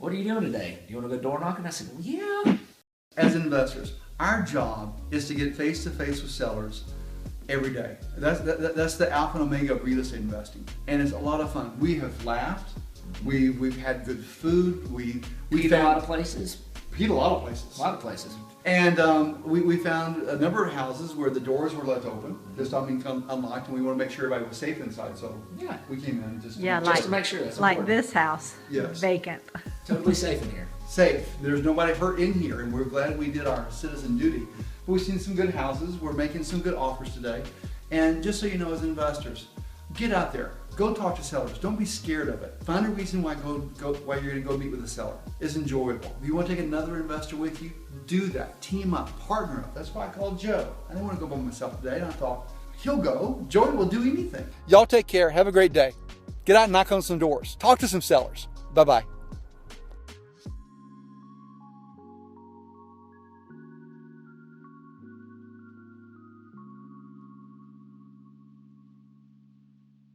what are you doing today? You want to go door knocking? I said, well, yeah. As investors, our job is to get face to face with sellers every day. That's the alpha and omega of real estate investing, and it's a lot of fun. We have laughed. We've had good food. We Eat a lot of places. Eat a lot of places. A lot of places. And we found a number of houses where the doors were left open, just unlocked, and we want to make sure everybody was safe inside. So yeah, we came in just to make sure that's like important. this house, yes, vacant. Totally safe in here. Safe. There's nobody hurt in here, and we're glad we did our citizen duty. But we've seen some good houses. We're making some good offers today. And just so you know, as investors, get out there. Go talk to sellers. Don't be scared of it. Find a reason why you're going to go meet with a seller. It's enjoyable. If you want to take another investor with you, do that. Team up. Partner up. That's why I called Joe. I didn't want to go by myself today. And I thought, he'll go. Joey will do anything. Y'all take care. Have a great day. Get out and knock on some doors. Talk to some sellers. Bye-bye.